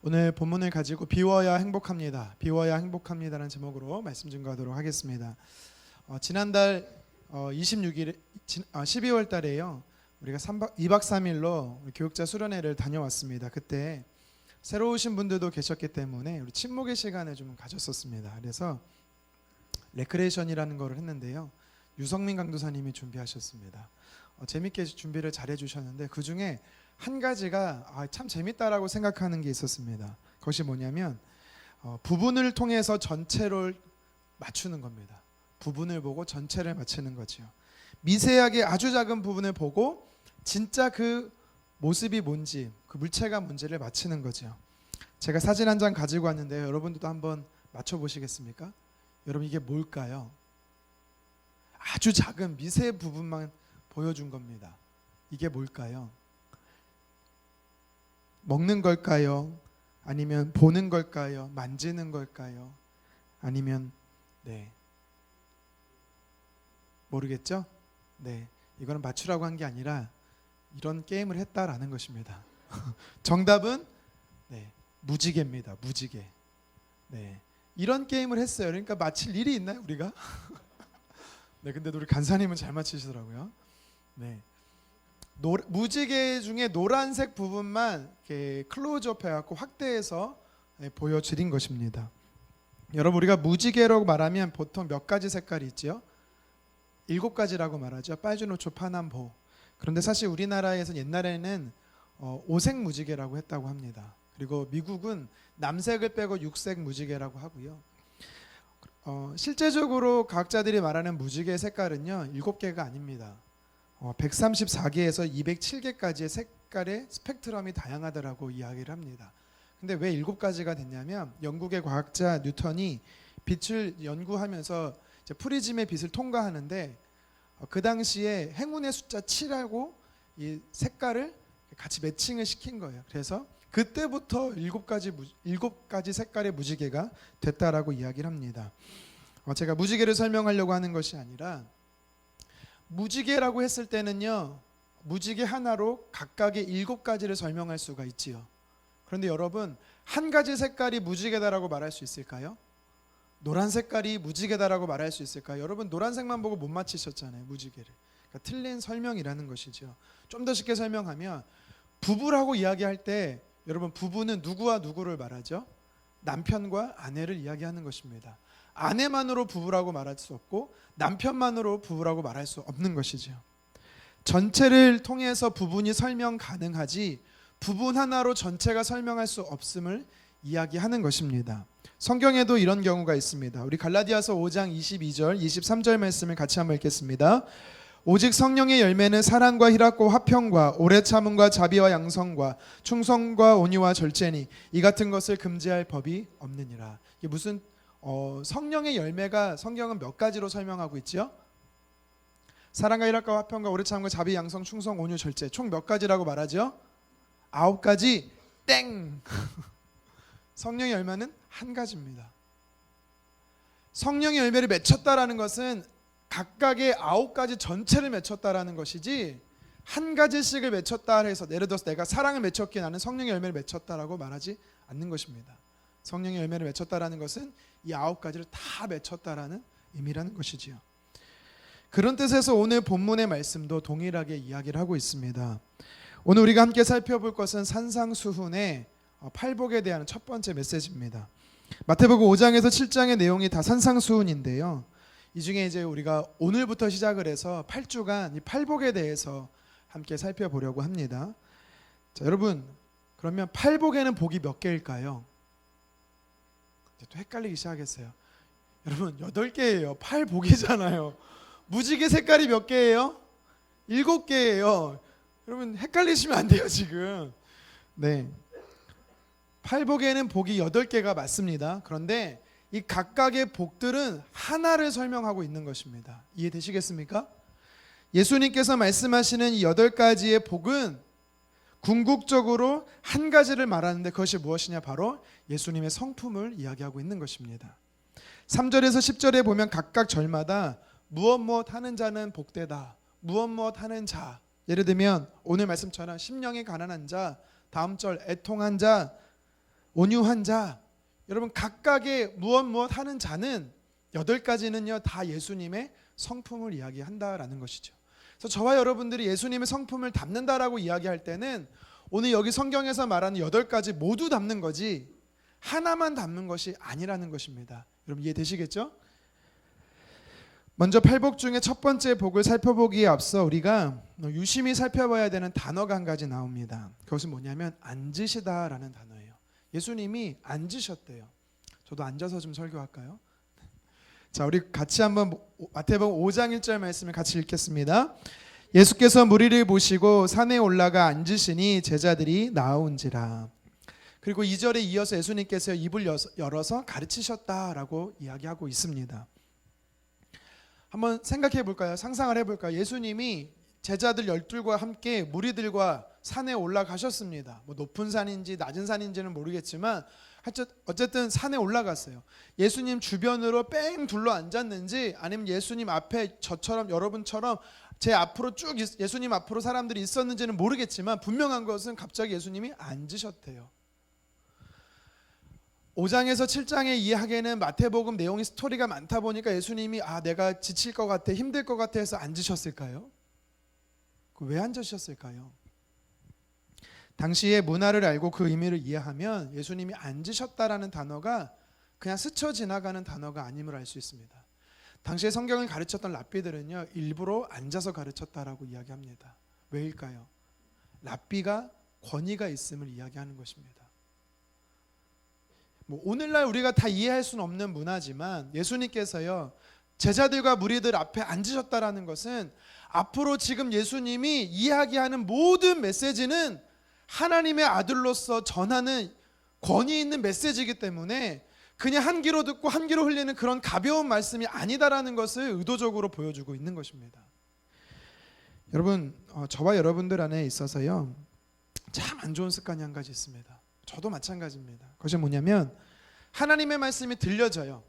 오늘 본문을 가지고 비워야 행복합니다. 비워야 행복합니다라는 제목으로 말씀 증거하도록 하겠습니다. 지난달 26일 12월 달에요. 우리가 2박 3일로 교육자 수련회를 다녀왔습니다. 그때 새로 오신 분들도 계셨기 때문에 우리 침묵의 시간을 좀 가졌었습니다. 그래서 레크레이션이라는 거를 했는데요. 유성민 강도사님이 준비하셨습니다. 재밌게 준비를 잘 해주셨는데 그 중에 한 가지가 참 재밌다라고 생각하는 게 있었습니다. 그것이 뭐냐면 부분을 통해서 전체를 맞추는 겁니다. 부분을 보고 전체를 맞추는 거죠. 미세하게 아주 작은 부분을 보고 진짜 그 모습이 뭔지, 그 물체가 뭔지를 맞추는 거죠. 제가 사진 한 장 가지고 왔는데요. 여러분들도 한번 맞춰보시겠습니까? 여러분 이게 뭘까요? 아주 작은 미세 부분만 보여준 겁니다. 이게 뭘까요? 먹는 걸까요? 아니면 보는 걸까요? 만지는 걸까요? 아니면 모르겠죠? 이거는 맞추라고 한 게 아니라 이런 게임을 했다라는 것입니다. 정답은 무지개입니다. 무지개. 이런 게임을 했어요. 그러니까 맞힐 일이 있나요, 우리가? 근데 우리 간사님은 잘 맞히시더라고요. 무지개 중에 노란색 부분만 이렇게 클로즈업 해갖고 확대해서 보여드린 것입니다. 여러분 우리가 무지개라고 말하면 보통 몇 가지 색깔이 있죠? 7가지라고 말하죠. 빨주노초 파남보. 그런데 사실 우리나라에서 옛날에는 5색 무지개라고 했다고 합니다. 그리고 미국은 남색을 빼고 6색 무지개라고 하고요. 실제적으로 과학자들이 말하는 무지개 색깔은요 7개가 아닙니다. 134개에서 207개까지의 색깔의 스펙트럼이 다양하다라고 이야기를 합니다. 근데 왜 7가지가 됐냐면 영국의 과학자 뉴턴이 빛을 연구하면서 프리즘의 빛을 통과하는데 그 당시에 행운의 숫자 7하고 이 색깔을 같이 매칭을 시킨 거예요. 그래서 그때부터 7가지 색깔의 무지개가 됐다라고 이야기를 합니다. 제가 무지개를 설명하려고 하는 것이 아니라 무지개라고 했을 때는요, 무지개 하나로 각각의 7가지를 설명할 수가 있지요. 그런데 여러분, 한 가지 색깔이 무지개다라고 말할 수 있을까요? 노란 색깔이 무지개다라고 말할 수 있을까요? 여러분 노란색만 보고 못 맞히셨잖아요, 무지개를. 그러니까 틀린 설명이라는 것이죠. 좀 더 쉽게 설명하면 부부라고 이야기할 때 여러분 부부는 누구와 누구를 말하죠? 남편과 아내를 이야기하는 것입니다. 아내만으로 부부라고 말할 수 없고 남편만으로 부부라고 말할 수 없는 것이죠. 전체를 통해서 부분이 설명 가능하지 부분 하나로 전체가 설명할 수 없음을 이야기하는 것입니다. 성경에도 이런 경우가 있습니다. 우리 갈라디아서 5장 22절 23절 말씀을 같이 한번 읽겠습니다. 오직 성령의 열매는 사랑과 희락과 화평과 오래 참음과 자비와 양성과 충성과 온유와 절제니 이 같은 것을 금지할 법이 없느니라. 이게 무슨 성령의 열매가 성경은 몇 가지로 설명하고 있죠? 사랑과 희락과 화평과 오래 참음과 자비, 양성, 충성, 온유, 절제 총 몇 가지라고 말하죠? 9가지 땡! 성령의 열매는 한 가지입니다. 성령의 열매를 맺혔다라는 것은 각각의 9가지 전체를 맺혔다라는 것이지 한 가지씩을 맺혔다 해서 예를 들어서 내가 사랑을 맺혔기에 나는 성령의 열매를 맺혔다라고 말하지 않는 것입니다. 성령의 열매를 맺혔다라는 것은 이 9가지를 다 맺혔다라는 의미라는 것이지요. 그런 뜻에서 오늘 본문의 말씀도 동일하게 이야기를 하고 있습니다. 오늘 우리가 함께 살펴볼 것은 산상수훈의 팔복에 대한 첫 번째 메시지입니다. 마태복음 5장에서 7장의 내용이 다 산상수훈인데요. 이 중에 이제 우리가 오늘부터 시작을 해서 8주간 이 팔복에 대해서 함께 살펴보려고 합니다. 자, 여러분 그러면 팔복에는 복이 몇 개일까요? 또 헷갈리기 시작했어요. 여러분 8개예요. 팔복이잖아요. 무지개 색깔이 몇 개예요? 7개예요. 여러분 헷갈리시면 안 돼요 지금. 팔복에는 복이 8개가 맞습니다. 그런데 이 각각의 복들은 하나를 설명하고 있는 것입니다. 이해되시겠습니까? 예수님께서 말씀하시는 이 8가지의 복은 궁극적으로 한 가지를 말하는데 그것이 무엇이냐? 바로 예수님의 성품을 이야기하고 있는 것입니다. 3절에서 10절에 보면 각각 절마다 무엇 하는 자는 복되다, 무엇 하는 자, 예를 들면 오늘 말씀처럼 심령이 가난한 자, 다음 절 애통한 자, 온유한 자, 여러분 각각의 무엇 하는 자는 8가지는요 다 예수님의 성품을 이야기한다라는 것이죠. 그래서 저와 여러분들이 예수님의 성품을 담는다라고 이야기할 때는 오늘 여기 성경에서 말하는 8가지 모두 담는 거지 하나만 담는 것이 아니라는 것입니다. 여러분 이해되시겠죠? 먼저 팔복 중에 첫 번째 복을 살펴보기에 앞서 우리가 유심히 살펴봐야 되는 단어가 한 가지 나옵니다. 그것은 뭐냐면 앉으시다라는 단어예요. 예수님이 앉으셨대요. 저도 앉아서 좀 설교할까요? 자, 우리 같이 한번 마태복음 5장 1절 말씀을 같이 읽겠습니다. 예수께서 무리를 보시고 산에 올라가 앉으시니 제자들이 나아온지라. 그리고 2절에 이어서 예수님께서 입을 열어서 가르치셨다라고 이야기하고 있습니다. 한번 생각해 볼까요? 상상을 해볼까요? 예수님이 제자들 12과 함께 무리들과 산에 올라가셨습니다. 뭐 높은 산인지 낮은 산인지는 모르겠지만 어쨌든 산에 올라갔어요. 예수님 주변으로 뺑 둘러 앉았는지 아니면 예수님 앞에 저처럼 여러분처럼 제 앞으로 쭉 예수님 앞으로 사람들이 있었는지는 모르겠지만 분명한 것은 갑자기 예수님이 앉으셨대요. 5장에서 7장에 이야기하는 마태복음 내용이 스토리가 많다 보니까 예수님이 내가 지칠 것 같아 힘들 것 같아 해서 앉으셨을까요? 왜 앉으셨을까요? 당시의 문화를 알고 그 의미를 이해하면 예수님이 앉으셨다라는 단어가 그냥 스쳐 지나가는 단어가 아님을 알 수 있습니다. 당시에 성경을 가르쳤던 랍비들은요 일부러 앉아서 가르쳤다라고 이야기합니다. 왜일까요? 랍비가 권위가 있음을 이야기하는 것입니다. 오늘날 우리가 다 이해할 수는 없는 문화지만 예수님께서요 제자들과 무리들 앞에 앉으셨다라는 것은 앞으로 지금 예수님이 이야기하는 모든 메시지는 하나님의 아들로서 전하는 권위 있는 메시지이기 때문에 그냥 한 귀로 듣고 한 귀로 흘리는 그런 가벼운 말씀이 아니다라는 것을 의도적으로 보여주고 있는 것입니다. 여러분 저와 여러분들 안에 있어서요 참 안 좋은 습관이 한 가지 있습니다. 저도 마찬가지입니다. 그것이 뭐냐면 하나님의 말씀이 들려져요.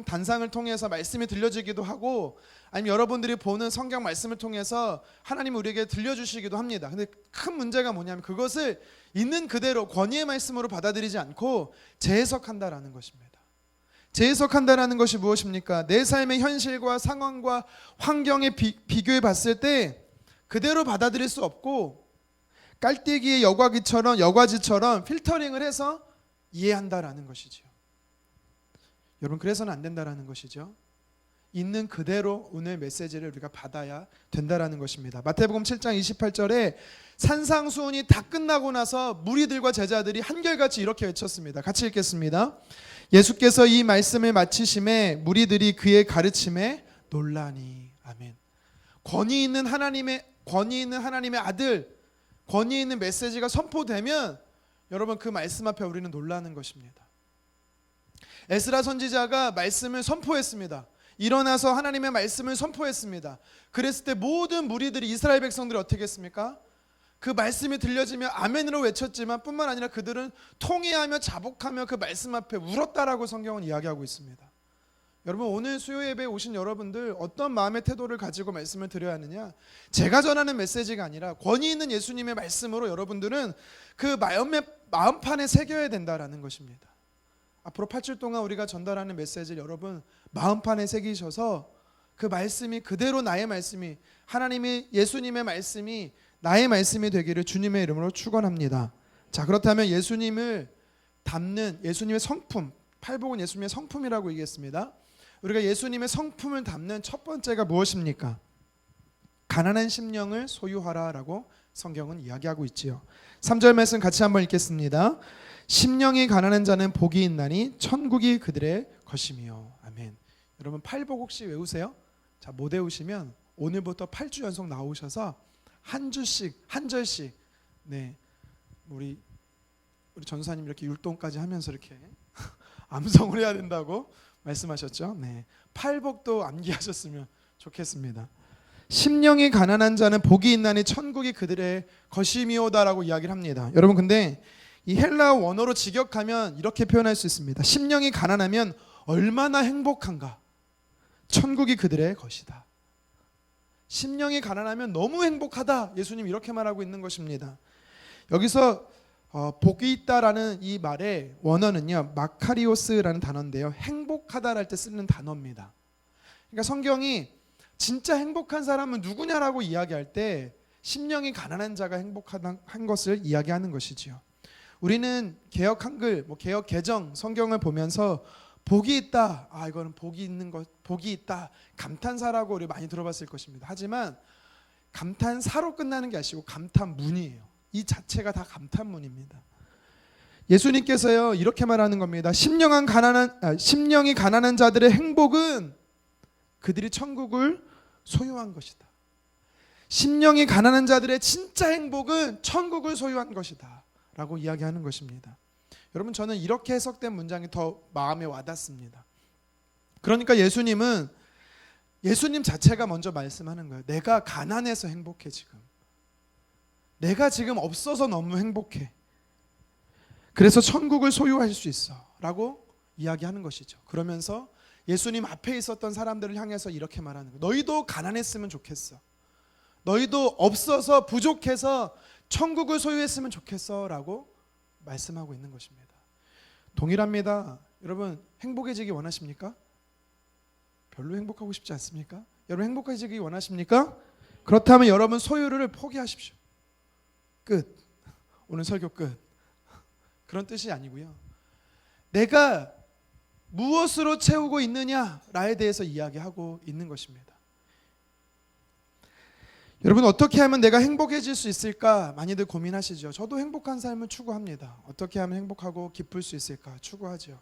단상을 통해서 말씀이 들려지기도 하고 아니면 여러분들이 보는 성경 말씀을 통해서 하나님이 우리에게 들려주시기도 합니다. 근데 큰 문제가 뭐냐면 그것을 있는 그대로 권위의 말씀으로 받아들이지 않고 재해석한다라는 것입니다. 재해석한다라는 것이 무엇입니까? 내 삶의 현실과 상황과 환경에 비교해 봤을 때 그대로 받아들일 수 없고 깔때기의 여과지처럼 필터링을 해서 이해한다라는 것이죠. 여러분 그래서는 안 된다라는 것이죠. 있는 그대로 오늘 메시지를 우리가 받아야 된다라는 것입니다. 마태복음 7장 28절에 산상수훈이 다 끝나고 나서 무리들과 제자들이 한결같이 이렇게 외쳤습니다. 같이 읽겠습니다. 예수께서 이 말씀을 마치심에 무리들이 그의 가르침에 놀라니. 아멘. 권위 있는 하나님의 아들, 권위 있는 메시지가 선포되면 여러분 그 말씀 앞에 우리는 놀라는 것입니다. 에스라 선지자가 말씀을 선포했습니다. 일어나서 하나님의 말씀을 선포했습니다. 그랬을 때 모든 무리들이 이스라엘 백성들이 어떻게 했습니까? 그 말씀이 들려지며 아멘으로 외쳤지만 뿐만 아니라 그들은 통회하며 자복하며 그 말씀 앞에 울었다라고 성경은 이야기하고 있습니다. 여러분 오늘 수요 예배에 오신 여러분들 어떤 마음의 태도를 가지고 말씀을 드려야 하느냐? 제가 전하는 메시지가 아니라 권위 있는 예수님의 말씀으로 여러분들은 그 마음판에 새겨야 된다라는 것입니다. 앞으로 8주 동안 우리가 전달하는 메시지를 여러분 마음판에 새기셔서 그 말씀이 그대로 나의 말씀이 하나님의 예수님의 말씀이 나의 말씀이 되기를 주님의 이름으로 축원합니다. 자, 그렇다면 예수님을 담는 예수님의 성품, 팔복은 예수님의 성품이라고 얘기했습니다. 우리가 예수님의 성품을 담는 첫 번째가 무엇입니까? 가난한 심령을 소유하라라고 성경은 이야기하고 있지요. 3절 말씀 같이 한번 읽겠습니다. 심령이 가난한 자는 복이 있나니 천국이 그들의 것이며. 아멘. 여러분 팔복 혹시 외우세요? 자, 못 외우시면 오늘부터 8주 연속 나오셔서 한 절씩 네 우리 전사님 이렇게 율동까지 하면서 이렇게 암송을 해야 된다고 말씀하셨죠? 네, 팔복도 암기하셨으면 좋겠습니다. 심령이 가난한 자는 복이 있나니 천국이 그들의 것이미오다라고 이야기를 합니다. 여러분 근데 이 헬라어 원어로 직역하면 이렇게 표현할 수 있습니다. 심령이 가난하면 얼마나 행복한가? 천국이 그들의 것이다. 심령이 가난하면 너무 행복하다. 예수님 이렇게 말하고 있는 것입니다. 여기서 복이 있다라는 이 말의 원어는요 마카리오스라는 단어인데요, 행복하다랄 때 쓰는 단어입니다. 그러니까 성경이 진짜 행복한 사람은 누구냐라고 이야기할 때 심령이 가난한 자가 행복한 것을 이야기하는 것이지요. 우리는 개역 한글, 개역 개정 성경을 보면서 복이 있다, 이거는 복이 있는 것, 복이 있다, 감탄사라고 우리 많이 들어봤을 것입니다. 하지만 감탄사로 끝나는 게 아니고 감탄문이에요. 이 자체가 다 감탄문입니다. 예수님께서요 이렇게 말하는 겁니다. 심령이 가난한 자들의 행복은 그들이 천국을 소유한 것이다. 심령이 가난한 자들의 진짜 행복은 천국을 소유한 것이다 라고 이야기하는 것입니다. 여러분, 저는 이렇게 해석된 문장이 더 마음에 와닿습니다. 그러니까 예수님 자체가 먼저 말씀하는 거예요. 내가 가난해서 행복해. 지금 내가 지금 없어서 너무 행복해. 그래서 천국을 소유할 수 있어 라고 이야기하는 것이죠. 그러면서 예수님 앞에 있었던 사람들을 향해서 이렇게 말하는 거예요. 너희도 가난했으면 좋겠어. 너희도 없어서 부족해서 천국을 소유했으면 좋겠어 라고 말씀하고 있는 것입니다. 동일합니다. 여러분, 행복해지기 원하십니까? 별로 행복하고 싶지 않습니까? 여러분, 행복해지기 원하십니까? 그렇다면 여러분 소유를 포기하십시오. 끝. 오늘 설교 끝. 그런 뜻이 아니고요, 내가 무엇으로 채우고 있느냐에 대해서 이야기하고 있는 것입니다. 여러분, 어떻게 하면 내가 행복해질 수 있을까 많이들 고민하시죠. 저도 행복한 삶을 추구합니다. 어떻게 하면 행복하고 기쁠 수 있을까 추구하죠.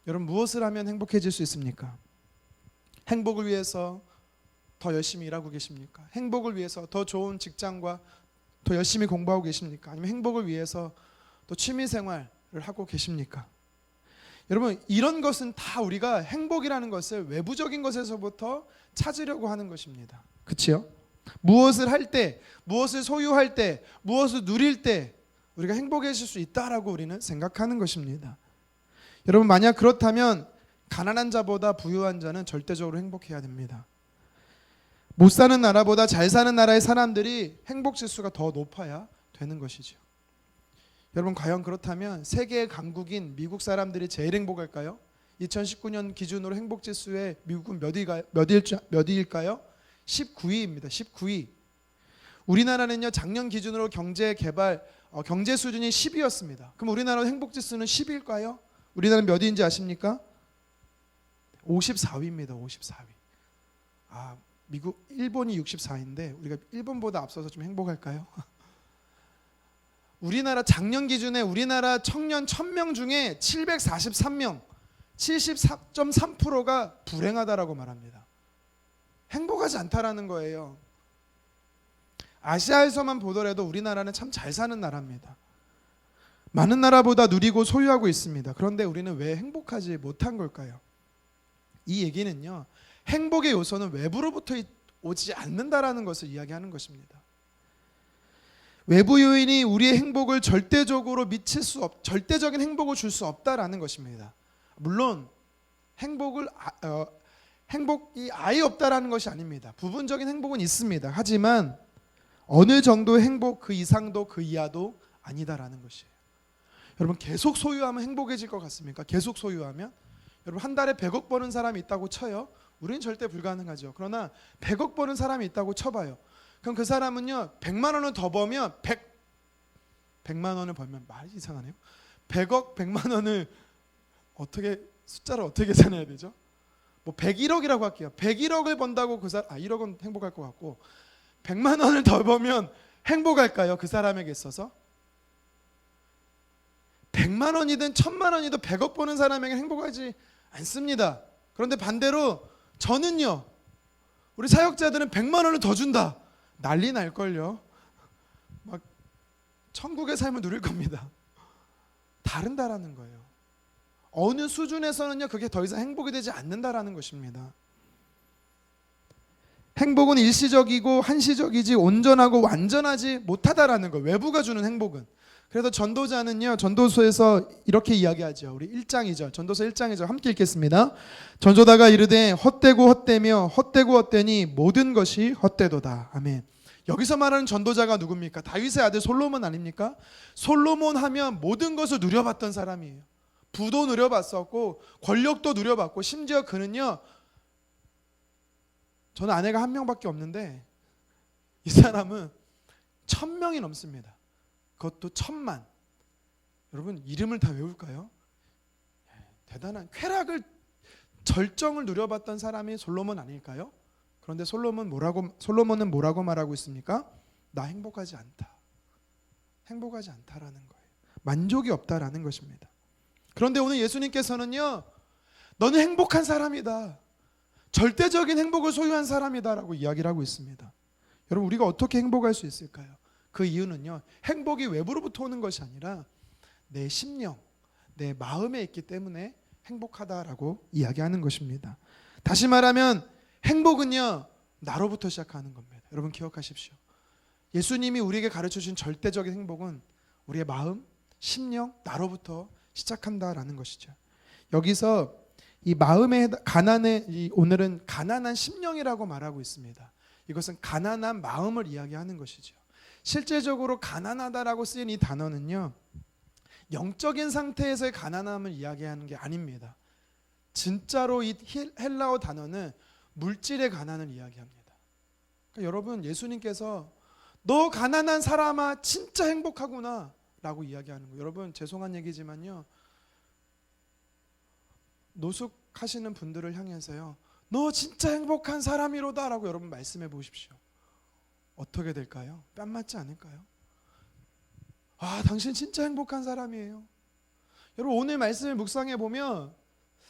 여러분, 무엇을 하면 행복해질 수 있습니까? 행복을 위해서 더 열심히 일하고 계십니까? 행복을 위해서 더 좋은 직장과 더 열심히 공부하고 계십니까? 아니면 행복을 위해서 또 취미생활을 하고 계십니까? 여러분, 이런 것은 다 우리가 행복이라는 것을 외부적인 것에서부터 찾으려고 하는 것입니다. 그렇지요? 무엇을 할 때, 무엇을 소유할 때, 무엇을 누릴 때 우리가 행복해질 수 있다라고 우리는 생각하는 것입니다. 여러분, 만약 그렇다면 가난한 자보다 부유한 자는 절대적으로 행복해야 됩니다. 못 사는 나라보다 잘 사는 나라의 사람들이 행복 지수가 더 높아야 되는 것이죠. 여러분, 과연 그렇다면 세계의 강국인 미국 사람들이 제일 행복할까요? 2019년 기준으로 행복 지수에 미국은 몇 위일까요? 19위입니다. 19위. 우리나라는요 작년 기준으로 경제 수준이 10위였습니다. 그럼 우리나라 행복 지수는 10위일까요? 우리나라는 몇 위인지 아십니까? 54위입니다. 54위. 일본이 64위인데 우리가 일본보다 앞서서 좀 행복할까요? 우리나라 작년 기준에 우리나라 청년 1000명 중에 743명, 74.3%가 불행하다라고 말합니다. 행복하지 않다라는 거예요. 아시아에서만 보더라도 우리나라는 참 잘 사는 나라입니다. 많은 나라보다 누리고 소유하고 있습니다. 그런데 우리는 왜 행복하지 못한 걸까요? 이 얘기는요, 행복의 요소는 외부로부터 오지 않는다라는 것을 이야기하는 것입니다. 외부 요인이 우리의 행복을 절대적인 행복을 줄 수 없다라는 것입니다. 물론 행복이 아예 없다라는 것이 아닙니다. 부분적인 행복은 있습니다. 하지만 어느 정도의 행복, 그 이상도 그 이하도 아니다라는 것이에요. 여러분, 계속 소유하면 행복해질 것 같습니까? 계속 소유하면? 여러분, 한 달에 100억 버는 사람이 있다고 쳐요. 우리는 절대 불가능하죠. 그러나 100억 버는 사람이 있다고 쳐봐요. 그럼 그 사람은요 100만 원을 더 벌면 100만 원을 벌면 말이 이상하네요. 100만 원을 숫자를 어떻게 계산해야 되죠? 101억이라고 할게요. 101억을 번다고 1억은 행복할 것 같고 100만 원을 더 벌면 행복할까요? 그 사람에게 있어서? 100만 원이든 1000만 원이든 100억 버는 사람에게 행복하지 않습니다. 그런데 반대로 저는요, 우리 사역자들은 100만 원을 더 준다. 난리 날걸요. 막 천국의 삶을 누릴 겁니다. 다른다라는 거예요. 어느 수준에서는요 그게 더 이상 행복이 되지 않는다라는 것입니다. 행복은 일시적이고 한시적이지 온전하고 완전하지 못하다라는 거예요. 외부가 주는 행복은. 그래서 전도자는요, 전도서에서 이렇게 이야기하죠. 우리 1장이죠. 전도서 1장이죠. 함께 읽겠습니다. 전도자가 이르되 헛되고 헛되며 헛되고 헛되니 모든 것이 헛되도다. 아멘. 여기서 말하는 전도자가 누굽니까? 다윗의 아들 솔로몬 아닙니까? 솔로몬 하면 모든 것을 누려봤던 사람이에요. 부도 누려봤었고 권력도 누려봤고, 심지어 그는요, 저는 아내가 한 명밖에 없는데 이 사람은 1000명이 넘습니다. 그것도 1000만. 여러분, 이름을 다 외울까요? 대단한 쾌락을, 절정을 누려봤던 사람이 솔로몬 아닐까요? 그런데 솔로몬은 뭐라고 말하고 있습니까? 나 행복하지 않다. 행복하지 않다라는 거예요. 만족이 없다라는 것입니다. 그런데 오늘 예수님께서는요, 너는 행복한 사람이다. 절대적인 행복을 소유한 사람이다라고 이야기를 하고 있습니다. 여러분, 우리가 어떻게 행복할 수 있을까요? 그 이유는요, 행복이 외부로부터 오는 것이 아니라 내 심령, 내 마음에 있기 때문에 행복하다라고 이야기하는 것입니다. 다시 말하면 행복은요, 나로부터 시작하는 겁니다. 여러분 기억하십시오. 예수님이 우리에게 가르쳐주신 절대적인 행복은 우리의 마음, 심령, 나로부터 시작한다라는 것이죠. 여기서 이 마음의 가난에, 오늘은 가난한 심령이라고 말하고 있습니다. 이것은 가난한 마음을 이야기하는 것이죠. 실제적으로 가난하다라고 쓰인 이 단어는요, 영적인 상태에서의 가난함을 이야기하는 게 아닙니다. 진짜로 이 헬라어 단어는 물질의 가난을 이야기합니다. 그러니까 여러분, 예수님께서 너 가난한 사람아 진짜 행복하구나 라고 이야기하는 거예요. 여러분, 죄송한 얘기지만요, 노숙하시는 분들을 향해서요, 너 진짜 행복한 사람이로다 라고 여러분 말씀해 보십시오. 어떻게 될까요? 뺨 맞지 않을까요? 아, 당신 진짜 행복한 사람이에요. 여러분, 오늘 말씀을 묵상해 보면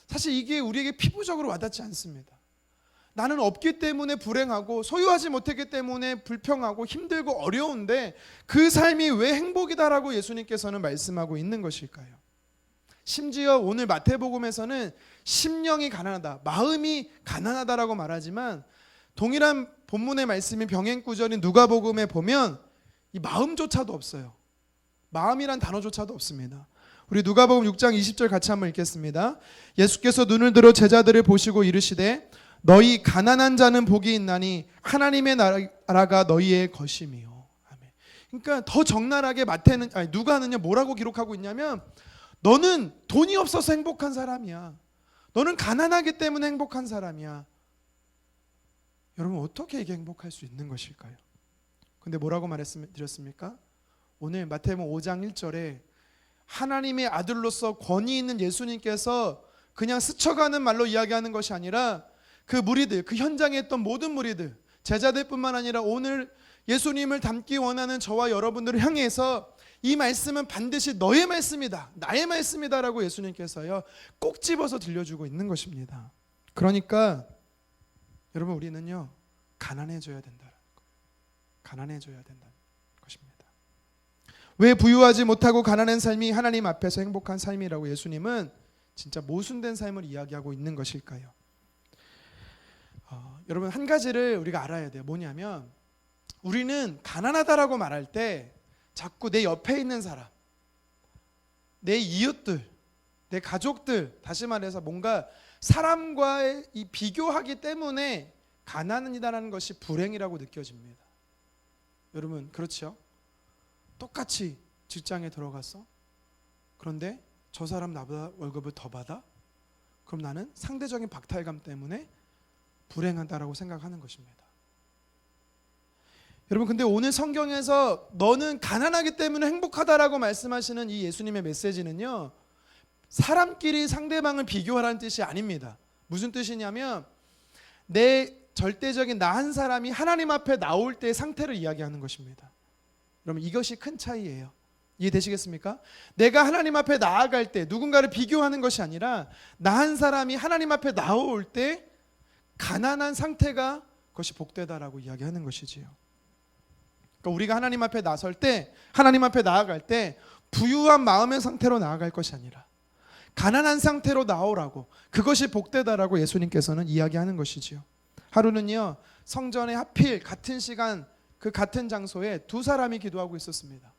사실 이게 우리에게 피부적으로 와닿지 않습니다. 나는 없기 때문에 불행하고 소유하지 못했기 때문에 불평하고 힘들고 어려운데 그 삶이 왜 행복이다라고 예수님께서는 말씀하고 있는 것일까요? 심지어 오늘 마태복음에서는 심령이 가난하다, 마음이 가난하다라고 말하지만 동일한 본문의 말씀인 병행구절인 누가복음에 보면 이 마음조차도 없어요. 마음이란 단어조차도 없습니다. 우리 누가복음 6장 20절 같이 한번 읽겠습니다. 예수께서 눈을 들어 제자들을 보시고 이르시되 너희 가난한 자는 복이 있나니 하나님의 나라가 너희의 것임이요. 아멘. 그러니까 더 적나라하게 누가는요, 뭐라고 기록하고 있냐면 너는 돈이 없어서 행복한 사람이야. 너는 가난하기 때문에 행복한 사람이야. 여러분, 어떻게 이게 행복할 수 있는 것일까요? 근데 뭐라고 말씀드렸습니까? 오늘 마태복음 5장 1절에 하나님의 아들로서 권위 있는 예수님께서 그냥 스쳐가는 말로 이야기하는 것이 아니라 그 무리들, 그 현장에 있던 모든 무리들, 제자들뿐만 아니라 오늘 예수님을 닮기 원하는 저와 여러분들을 향해서 이 말씀은 반드시 너의 말씀이다, 나의 말씀이다라고 예수님께서요 꼭 집어서 들려주고 있는 것입니다. 그러니까 여러분, 우리는요 가난해져야 된다는 거예요. 가난해져야 된다는 것입니다. 왜 부유하지 못하고 가난한 삶이 하나님 앞에서 행복한 삶이라고 예수님은 진짜 모순된 삶을 이야기하고 있는 것일까요? 여러분, 한 가지를 우리가 알아야 돼요. 뭐냐면 우리는 가난하다라고 말할 때 자꾸 내 옆에 있는 사람, 내 이웃들, 내 가족들, 다시 말해서 뭔가 사람과의 이 비교하기 때문에 가난이다라는 것이 불행이라고 느껴집니다. 여러분, 그렇죠? 똑같이 직장에 들어갔어? 그런데 저 사람 나보다 월급을 더 받아? 그럼 나는 상대적인 박탈감 때문에 불행하다라고 생각하는 것입니다. 여러분, 근데 오늘 성경에서 너는 가난하기 때문에 행복하다라고 말씀하시는 이 예수님의 메시지는요, 사람끼리 상대방을 비교하라는 뜻이 아닙니다. 무슨 뜻이냐면 내 절대적인 나 한 사람이 하나님 앞에 나올 때의 상태를 이야기하는 것입니다. 여러분, 이것이 큰 차이예요. 이해되시겠습니까? 내가 하나님 앞에 나아갈 때 누군가를 비교하는 것이 아니라 나 한 사람이 하나님 앞에 나올 때 가난한 상태가 그것이 복되다라고 이야기하는 것이지요. 그러니까 우리가 하나님 앞에 나설 때, 하나님 앞에 나아갈 때 부유한 마음의 상태로 나아갈 것이 아니라 가난한 상태로 나오라고, 그것이 복되다라고 예수님께서는 이야기하는 것이지요. 하루는요, 성전에 하필 같은 시간 그 같은 장소에 두 사람이 기도하고 있었습니다.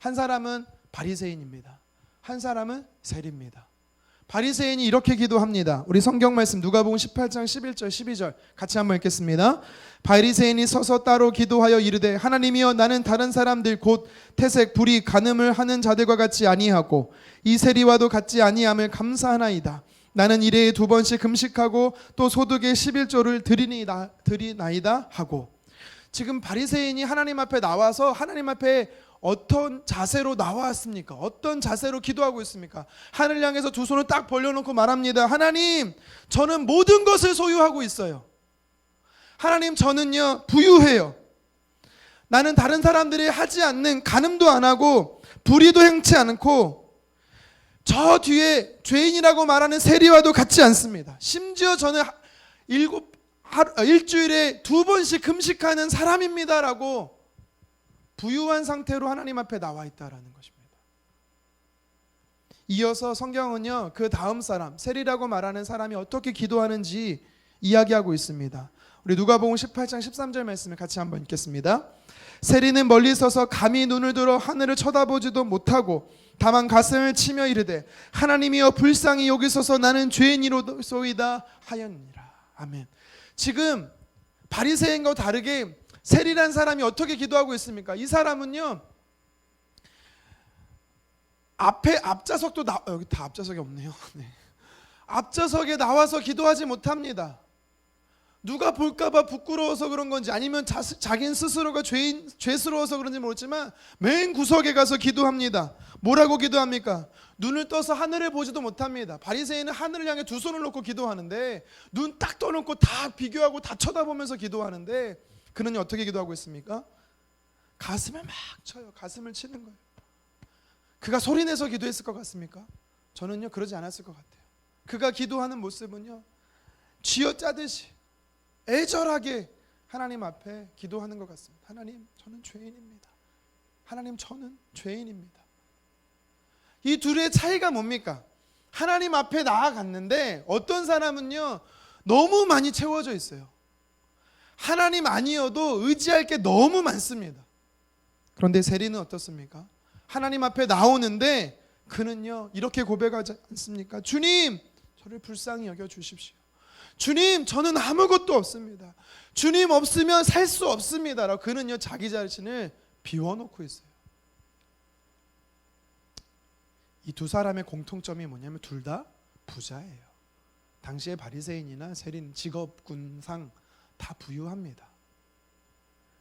한 사람은 바리새인입니다. 한 사람은 세리입니다. 바리새인이 이렇게 기도합니다. 우리 성경 말씀 누가복음 18장 11절 12절 같이 한번 읽겠습니다. 바리새인이 서서 따로 기도하여 이르되 하나님이여 나는 다른 사람들 곧 태색 불의 간음을 하는 자들과 같지 아니하고 이 세리와도 같지 아니함을 감사하나이다. 나는 일해에 2번씩 금식하고 또 소득의 11조를 드리나이다 하고. 지금 바리새인이 하나님 앞에 나와서 하나님 앞에 어떤 자세로 나왔습니까? 어떤 자세로 기도하고 있습니까? 하늘 향해서 두 손을 딱 벌려놓고 말합니다. 하나님, 저는 모든 것을 소유하고 있어요. 하나님, 저는요 부유해요. 나는 다른 사람들이 하지 않는 간음도 안 하고 불의도 행치 않고 저 뒤에 죄인이라고 말하는 세리와도 같지 않습니다. 심지어 저는 일주일에 2번씩 금식하는 사람입니다라고 부유한 상태로 하나님 앞에 나와 있다라는 것입니다. 이어서 성경은요 그 다음 사람 세리라고 말하는 사람이 어떻게 기도하는지 이야기하고 있습니다. 우리 누가복음 18장 13절 말씀을 같이 한번 읽겠습니다. 세리는 멀리 서서 감히 눈을 들어 하늘을 쳐다보지도 못하고 다만 가슴을 치며 이르되 하나님이여 불쌍히 여기소서 나는 죄인이로소이다 하였느니라. 아멘. 지금 바리새인과 다르게 세리란 사람이 어떻게 기도하고 있습니까? 이 사람은요 앞좌석도 여기 다 앞좌석이 없네요. 네. 앞좌석에 나와서 기도하지 못합니다. 누가 볼까봐 부끄러워서 그런 건지 아니면 자긴 스스로가 죄스러워서 그런지 모르지만 맨 구석에 가서 기도합니다. 뭐라고 기도합니까? 눈을 떠서 하늘을 보지도 못합니다. 바리새인은 하늘을 향해 두 손을 놓고 기도하는데 눈 딱 떠놓고 다 비교하고 다 쳐다보면서 기도하는데 그는 어떻게 기도하고 있습니까? 가슴을 막 쳐요. 가슴을 치는 거예요. 그가 소리내서 기도했을 것 같습니까? 저는요 그러지 않았을 것 같아요. 그가 기도하는 모습은요 쥐어짜듯이 애절하게 하나님 앞에 기도하는 것 같습니다. 하나님, 저는 죄인입니다. 하나님, 저는 죄인입니다. 이 둘의 차이가 뭡니까? 하나님 앞에 나아갔는데 어떤 사람은요 너무 많이 채워져 있어요. 하나님 아니어도 의지할 게 너무 많습니다. 그런데 세리는 어떻습니까? 하나님 앞에 나오는데 그는요 이렇게 고백하지 않습니까? 주님, 저를 불쌍히 여겨 주십시오. 주님, 저는 아무것도 없습니다. 주님 없으면 살 수 없습니다. 라고 그는요 자기 자신을 비워놓고 있어요. 이 두 사람의 공통점이 뭐냐면 둘 다 부자예요. 당시의 바리새인이나 세리는 직업군상 다 부유합니다.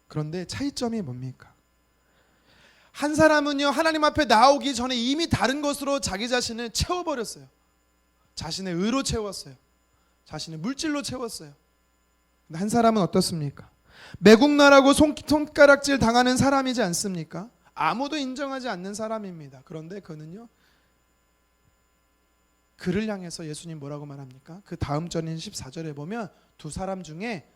그런데 차이점이 뭡니까? 한 사람은요 하나님 앞에 나오기 전에 이미 다른 것으로 자기 자신을 채워버렸어요. 자신의 의로 채웠어요. 자신의 물질로 채웠어요. 근데 한 사람은 어떻습니까? 매국노라고 손가락질 당하는 사람이지 않습니까? 아무도 인정하지 않는 사람입니다. 그런데 그는요 그를 향해서 예수님 뭐라고 말합니까? 그 다음 절인 14절에 보면 두 사람 중에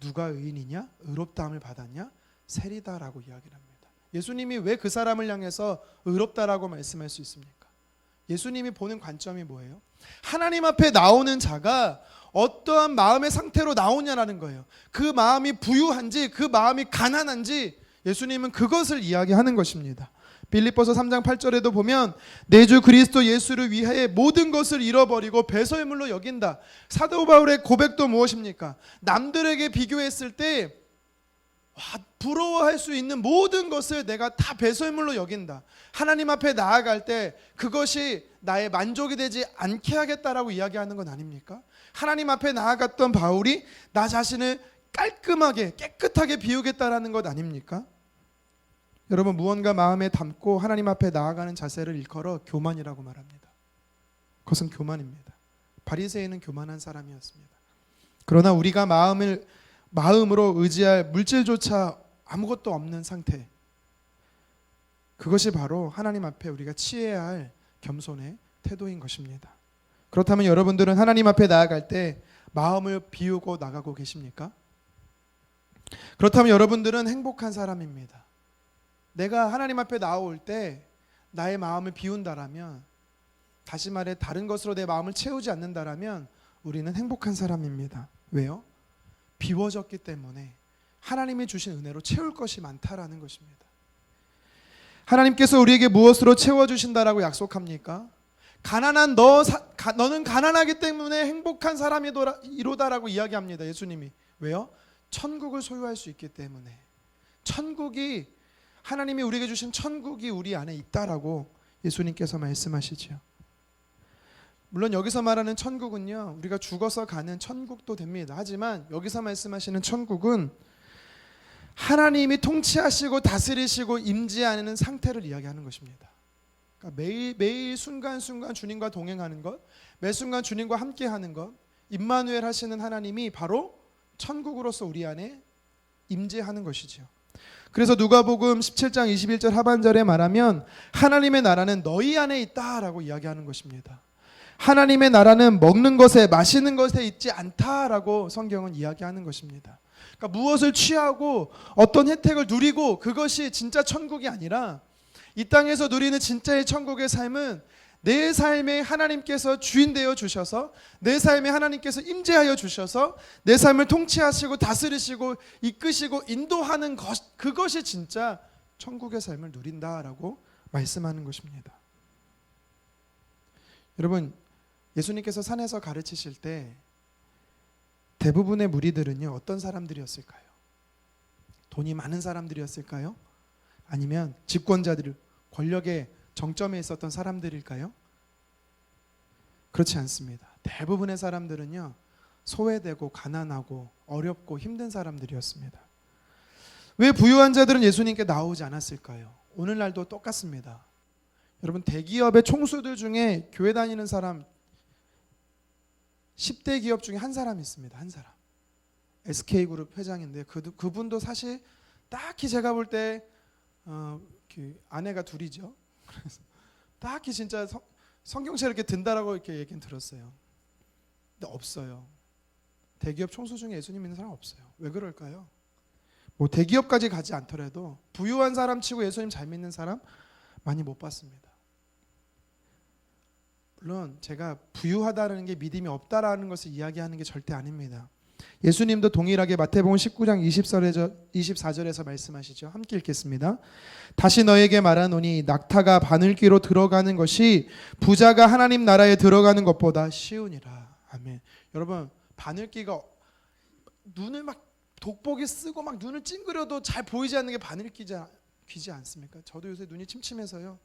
누가 의인이냐? 의롭다함을 받았냐? 세리다라고 이야기를 합니다. 예수님이 왜 그 사람을 향해서 의롭다라고 말씀할 수 있습니까? 예수님이 보는 관점이 뭐예요? 하나님 앞에 나오는 자가 어떠한 마음의 상태로 나오냐라는 거예요. 그 마음이 부유한지 그 마음이 가난한지 예수님은 그것을 이야기하는 것입니다. 빌립보서 3장 8절에도 보면 내 주 그리스도 예수를 위하여 모든 것을 잃어버리고 배설물로 여긴다. 사도 바울의 고백도 무엇입니까? 남들에게 비교했을 때 부러워할 수 있는 모든 것을 내가 다 배설물로 여긴다. 하나님 앞에 나아갈 때 그것이 나의 만족이 되지 않게 하겠다라고 이야기하는 건 아닙니까? 하나님 앞에 나아갔던 바울이 나 자신을 깔끔하게 깨끗하게 비우겠다라는 것 아닙니까? 여러분, 무언가 마음에 담고 하나님 앞에 나아가는 자세를 일컬어 교만이라고 말합니다. 그것은 교만입니다. 바리새인은 교만한 사람이었습니다. 그러나 우리가 마음으로 의지할 물질조차 아무것도 없는 상태, 그것이 바로 하나님 앞에 우리가 취해야 할 겸손의 태도인 것입니다. 그렇다면 여러분들은 하나님 앞에 나아갈 때 마음을 비우고 나가고 계십니까? 그렇다면 여러분들은 행복한 사람입니다. 내가 하나님 앞에 나올 때 나의 마음을 비운다라면, 다시 말해 다른 것으로 내 마음을 채우지 않는다라면 우리는 행복한 사람입니다. 왜요? 비워졌기 때문에 하나님이 주신 은혜로 채울 것이 많다라는 것입니다. 하나님께서 우리에게 무엇으로 채워주신다라고 약속합니까? 가난한 너는 가난하기 때문에 행복한 사람이로다라고 이야기합니다. 예수님이. 왜요? 천국을 소유할 수 있기 때문에. 천국이, 하나님이 우리에게 주신 천국이 우리 안에 있다라고 예수님께서 말씀하시죠. 물론 여기서 말하는 천국은요, 우리가 죽어서 가는 천국도 됩니다. 하지만 여기서 말씀하시는 천국은 하나님이 통치하시고 다스리시고 임재하는 상태를 이야기하는 것입니다. 그러니까 매일 순간순간 주님과 동행하는 것, 매 순간 주님과 함께하는 것, 임마누엘 하시는 하나님이 바로 천국으로서 우리 안에 임재하는 것이죠. 그래서 누가복음 17장 21절 하반절에 말하면 하나님의 나라는 너희 안에 있다라고 이야기하는 것입니다. 하나님의 나라는 먹는 것에 마시는 것에 있지 않다라고 성경은 이야기하는 것입니다. 그러니까 무엇을 취하고 어떤 혜택을 누리고 그것이 진짜 천국이 아니라 이 땅에서 누리는 진짜의 천국의 삶은 내 삶에 하나님께서 주인 되어 주셔서 내 삶에 하나님께서 임재하여 주셔서 내 삶을 통치하시고 다스리시고 이끄시고 인도하는 것, 그것이 진짜 천국의 삶을 누린다라고 말씀하는 것입니다. 여러분, 예수님께서 산에서 가르치실 때 대부분의 무리들은요, 어떤 사람들이었을까요? 돈이 많은 사람들이었을까요? 아니면 집권자들, 권력의 정점에 있었던 사람들일까요? 그렇지 않습니다. 대부분의 사람들은요, 소외되고 가난하고 어렵고 힘든 사람들이었습니다. 왜 부유한 자들은 예수님께 나오지 않았을까요? 오늘날도 똑같습니다. 여러분, 대기업의 총수들 중에 교회 다니는 사람 10대 기업 중에 한 사람이 있습니다. 한 사람. SK그룹 회장인데 그분도 사실 딱히 제가 볼 때 아내가 둘이죠. 그래서 딱히 진짜 성경책 이렇게 든다라고 이렇게 얘기는 들었어요. 근데 없어요. 대기업 총수 중에 예수님 믿는 사람 없어요. 왜 그럴까요? 뭐 대기업까지 가지 않더라도 부유한 사람 치고 예수님 잘 믿는 사람 많이 못 봤습니다. 물론 제가 부유하다는 게 믿음이 없다라는 것을 이야기하는 게 절대 아닙니다. 예수님도 동일하게 마태복음 19장 24절에서 말씀하시죠. 함께 읽겠습니다. 다시 너에게 말하노니 낙타가 바늘귀로 들어가는 것이 부자가 하나님 나라에 들어가는 것보다 쉬우니라. 아멘. 여러분, 바늘귀가 눈을 막 돋보기 쓰고 막 눈을 찡그려도 잘 보이지 않는 게 바늘귀지 않습니까? 저도 요새 눈이 침침해서요,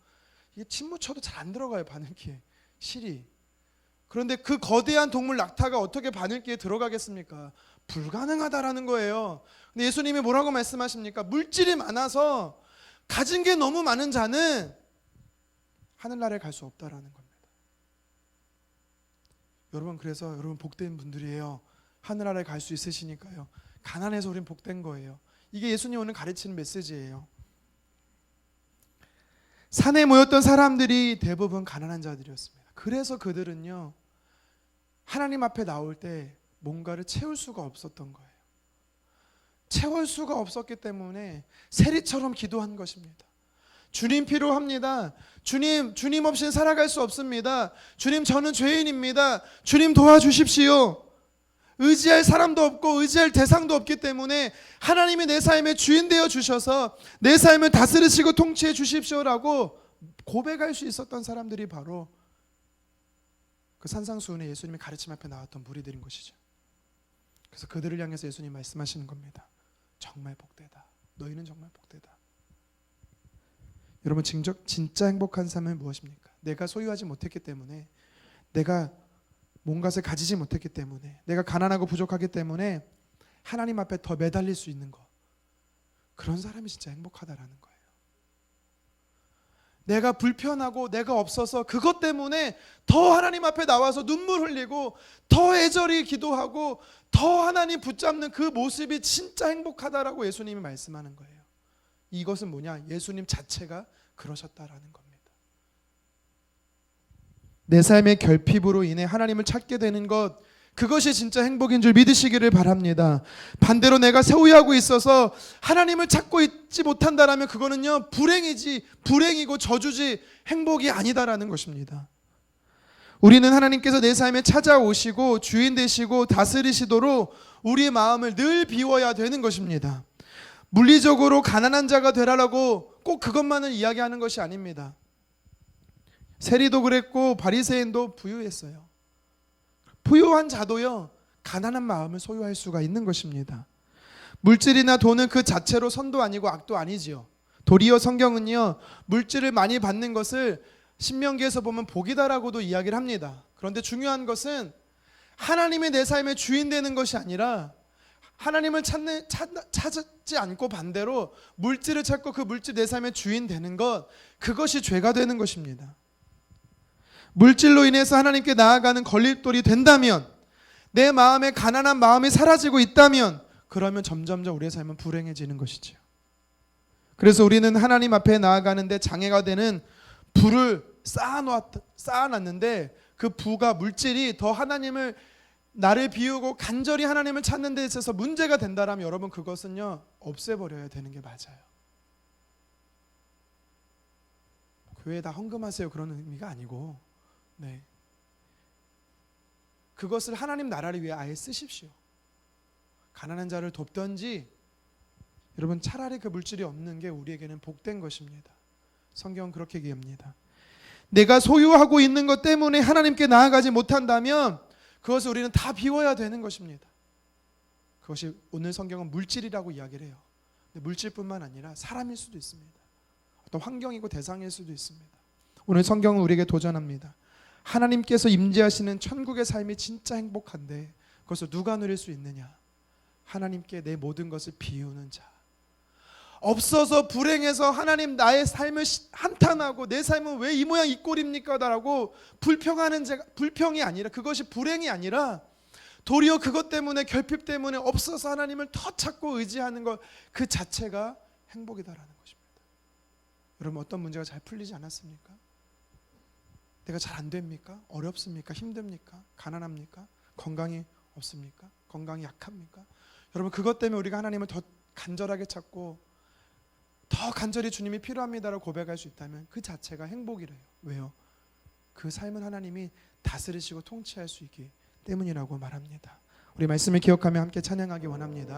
이게 침 묻혀도 잘 안 들어가요, 바늘귀에 실이. 그런데 그 거대한 동물 낙타가 어떻게 바늘귀에 들어가겠습니까? 불가능하다라는 거예요. 근데 예수님이 뭐라고 말씀하십니까? 물질이 많아서 가진 게 너무 많은 자는 하늘나라에 갈 수 없다라는 겁니다. 여러분, 그래서 여러분 복된 분들이에요. 하늘나라에 갈 수 있으시니까요. 가난해서 우린 복된 거예요. 이게 예수님 오늘 가르치는 메시지예요. 산에 모였던 사람들이 대부분 가난한 자들이었습니다. 그래서 그들은요, 하나님 앞에 나올 때 뭔가를 채울 수가 없었던 거예요. 채울 수가 없었기 때문에 세리처럼 기도한 것입니다. 주님 필요합니다. 주님 없이는 살아갈 수 없습니다. 주님, 저는 죄인입니다. 주님 도와주십시오. 의지할 사람도 없고 의지할 대상도 없기 때문에 하나님이 내 삶의 주인 되어 주셔서 내 삶을 다스리시고 통치해 주십시오라고 고백할 수 있었던 사람들이 바로 그 산상수훈의 예수님의 가르침 앞에 나왔던 무리들인 것이죠. 그래서 그들을 향해서 예수님 말씀하시는 겁니다. 정말 복되다. 너희는 정말 복되다. 여러분, 진짜 행복한 삶은 무엇입니까? 내가 소유하지 못했기 때문에, 내가 뭔가를 가지지 못했기 때문에, 내가 가난하고 부족하기 때문에 하나님 앞에 더 매달릴 수 있는 것, 그런 사람이 진짜 행복하다라는 거예요. 내가 불편하고 내가 없어서 그것 때문에 더 하나님 앞에 나와서 눈물 흘리고 더 애절히 기도하고 더 하나님 붙잡는 그 모습이 진짜 행복하다라고 예수님이 말씀하는 거예요. 이것은 뭐냐? 예수님 자체가 그러셨다라는 겁니다. 내 삶의 결핍으로 인해 하나님을 찾게 되는 것, 그것이 진짜 행복인 줄 믿으시기를 바랍니다. 반대로 내가 소유하고 있어서 하나님을 찾고 있지 못한다라면 그거는요, 불행이고 저주지 행복이 아니다라는 것입니다. 우리는 하나님께서 내 삶에 찾아오시고 주인 되시고 다스리시도록 우리의 마음을 늘 비워야 되는 것입니다. 물리적으로 가난한 자가 되라라고 꼭 그것만을 이야기하는 것이 아닙니다. 세리도 그랬고 바리새인도 부유했어요. 부유한 자도요, 가난한 마음을 소유할 수가 있는 것입니다. 물질이나 돈은 그 자체로 선도 아니고 악도 아니지요. 도리어 성경은요, 물질을 많이 받는 것을 신명기에서 보면 복이다라고도 이야기를 합니다. 그런데 중요한 것은 하나님이 내 삶의 주인 되는 것이 아니라 하나님을 찾지 않고 반대로 물질을 찾고 그 물질 내 삶의 주인 되는 것, 그것이 죄가 되는 것입니다. 물질로 인해서 하나님께 나아가는 걸림돌이 된다면, 내 마음에 가난한 마음이 사라지고 있다면, 그러면 점점점 우리의 삶은 불행해지는 것이지요. 그래서 우리는 하나님 앞에 나아가는데 장애가 되는 부를 쌓아놨는데, 그 부가, 물질이 더 하나님을, 나를 비우고 간절히 하나님을 찾는 데 있어서 문제가 된다라면 여러분, 그것은요, 없애버려야 되는 게 맞아요. 교회에 다 헌금하세요 그런 의미가 아니고, 네, 그것을 하나님 나라를 위해 아예 쓰십시오. 가난한 자를 돕든지, 여러분, 차라리 그 물질이 없는 게 우리에게는 복된 것입니다. 성경은 그렇게 얘기합니다. 내가 소유하고 있는 것 때문에 하나님께 나아가지 못한다면 그것을 우리는 다 비워야 되는 것입니다. 그것이 오늘 성경은 물질이라고 이야기를 해요. 근데 물질뿐만 아니라 사람일 수도 있습니다. 어떤 환경이고 대상일 수도 있습니다. 오늘 성경은 우리에게 도전합니다. 하나님께서 임재하시는 천국의 삶이 진짜 행복한데 그것을 누가 누릴 수 있느냐? 하나님께 내 모든 것을 비우는 자. 없어서 불행해서 하나님 나의 삶을 한탄하고 내 삶은 왜 이 모양 이 꼴입니까? 라고 불평하는 자가, 불평이 아니라, 그것이 불행이 아니라 도리어 그것 때문에, 결핍 때문에 없어서 하나님을 더 찾고 의지하는 것, 그 자체가 행복이다라는 것입니다. 여러분, 어떤 문제가 잘 풀리지 않았습니까? 내가 잘 안 됩니까? 어렵습니까? 힘듭니까? 가난합니까? 건강이 없습니까? 건강이 약합니까? 여러분, 그것 때문에 우리가 하나님을 더 간절하게 찾고 더 간절히 주님이 필요합니다라고 고백할 수 있다면 그 자체가 행복이래요. 왜요? 그 삶은 하나님이 다스리시고 통치할 수 있기 때문이라고 말합니다. 우리 말씀을 기억하며 함께 찬양하기 원합니다.